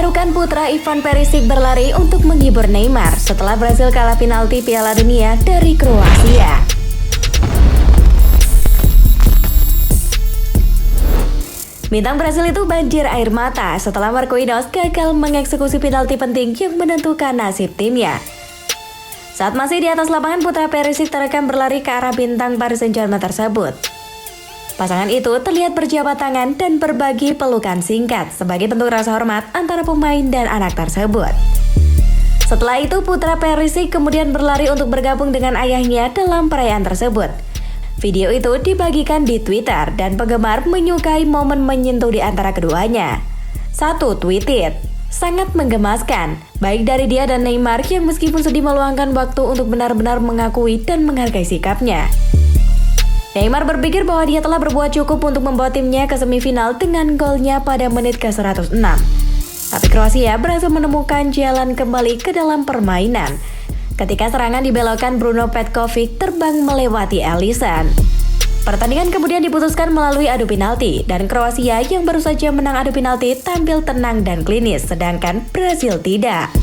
Mengharukan putra Ivan Perisic berlari untuk menghibur Neymar setelah Brasil kalah penalti Piala Dunia dari Kroasia. Bintang Brasil itu banjir air mata setelah Marquinhos gagal mengeksekusi penalti penting yang menentukan nasib timnya. Saat masih di atas lapangan, putra Perisic terekam berlari ke arah bintang Paris Saint-Germain tersebut. Pasangan itu terlihat berjabat tangan dan berbagi pelukan singkat sebagai bentuk rasa hormat antara pemain dan anak tersebut. Setelah itu, putra Perisic kemudian berlari untuk bergabung dengan ayahnya dalam perayaan tersebut. Video itu dibagikan di Twitter dan penggemar menyukai momen menyentuh di antara keduanya. Satu tweeted, "Sangat menggemaskan, baik dari dia dan Neymar yang meskipun sedih meluangkan waktu untuk benar-benar mengakui dan menghargai sikapnya." Neymar berpikir bahwa dia telah berbuat cukup untuk membawa timnya ke semifinal dengan golnya pada menit ke-106. Tapi Kroasia berhasil menemukan jalan kembali ke dalam permainan ketika serangan dibelokkan Bruno Petkovic terbang melewati Alisson. Pertandingan kemudian diputuskan melalui adu penalti dan Kroasia yang baru saja menang adu penalti tampil tenang dan klinis, sedangkan Brasil tidak.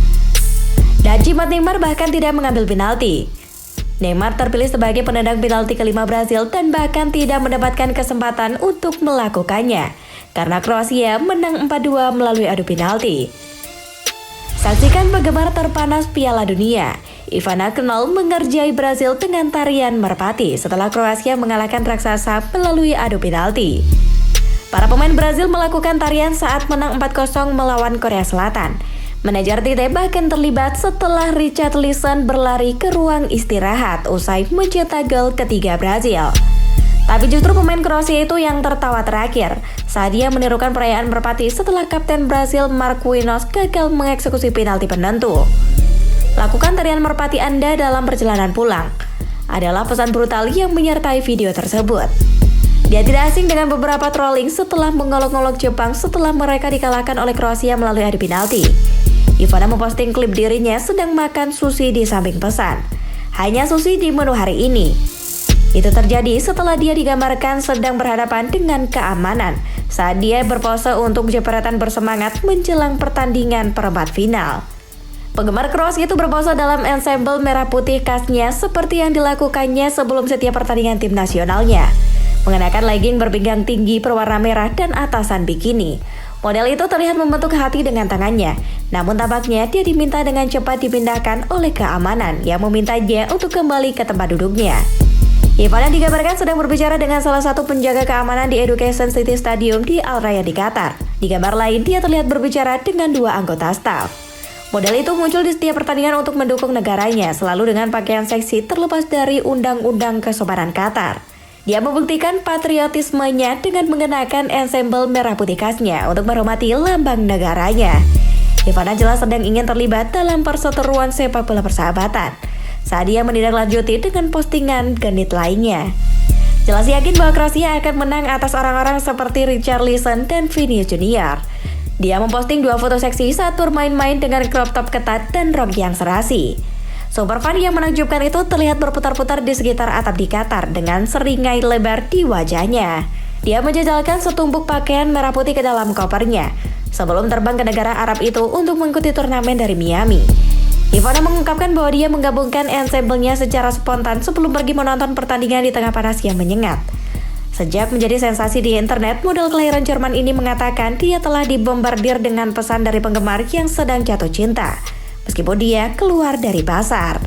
Dan jimat Neymar bahkan tidak mengambil penalti. Neymar terpilih sebagai penendang penalti kelima Brasil dan bahkan tidak mendapatkan kesempatan untuk melakukannya karena Kroasia menang 4-2 melalui adu penalti. Saksikan penggemar terpanas Piala Dunia. Ivana Knoll mengerjai Brasil dengan tarian merpati setelah Kroasia mengalahkan raksasa melalui adu penalti. Para pemain Brasil melakukan tarian saat menang 4-0 melawan Korea Selatan. Manajer Tite bahkan terlibat setelah Richarlison berlari ke ruang istirahat usai mencetak gol ketiga Brasil. Tapi justru pemain Kroasia itu yang tertawa terakhir saat dia menirukan perayaan merpati setelah kapten Brasil Marquinhos gagal mengeksekusi penalti penentu. Lakukan tarian merpati Anda dalam perjalanan pulang adalah pesan brutal yang menyertai video tersebut. Dia tidak asing dengan beberapa trolling setelah mengolok-olok Jepang setelah mereka dikalahkan oleh Kroasia melalui adu penalti. Ivana memposting klip dirinya sedang makan sushi di samping pesan, "Hanya sushi di menu hari ini." Itu terjadi setelah dia digambarkan sedang berhadapan dengan keamanan saat dia berpose untuk jepretan bersemangat menjelang pertandingan perempat final. Penggemar Kroasia itu berpose dalam ensemble merah putih khasnya seperti yang dilakukannya sebelum setiap pertandingan tim nasionalnya. Mengenakan legging berpinggang tinggi berwarna merah dan atasan bikini. Model itu terlihat membentuk hati dengan tangannya, namun tampaknya dia diminta dengan cepat dipindahkan oleh keamanan yang memintanya untuk kembali ke tempat duduknya. Ivana digambarkan sedang berbicara dengan salah satu penjaga keamanan di Education City Stadium di Al Rayyan di Qatar. Di gambar lain, dia terlihat berbicara dengan dua anggota staf. Model itu muncul di setiap pertandingan untuk mendukung negaranya, selalu dengan pakaian seksi terlepas dari undang-undang kesopanan Qatar. Dia membuktikan patriotismenya dengan mengenakan ensemble merah putih khasnya untuk menghormati lambang negaranya. Ivana jelas sedang ingin terlibat dalam perseteruan sepak bola persahabatan saat dia menindaklanjuti dengan postingan genit lainnya. Jelas yakin bahwa Kroasia akan menang atas orang-orang seperti Richarlison dan Vinicius Junior. Dia memposting dua foto seksi saat bermain-main dengan crop top ketat dan rok yang serasi. Super fan yang menakjubkan itu terlihat berputar-putar di sekitar atap di Qatar dengan seringai lebar di wajahnya. Dia menjejalkan setumpuk pakaian merah putih ke dalam kopernya sebelum terbang ke negara Arab itu untuk mengikuti turnamen dari Miami. Ivana mengungkapkan bahwa dia menggabungkan ensemble-nya secara spontan sebelum pergi menonton pertandingan di tengah panas yang menyengat. Sejak menjadi sensasi di internet, model kelahiran Jerman ini mengatakan dia telah dibombardir dengan pesan dari penggemar yang sedang jatuh cinta, meskipun dia keluar dari pasar.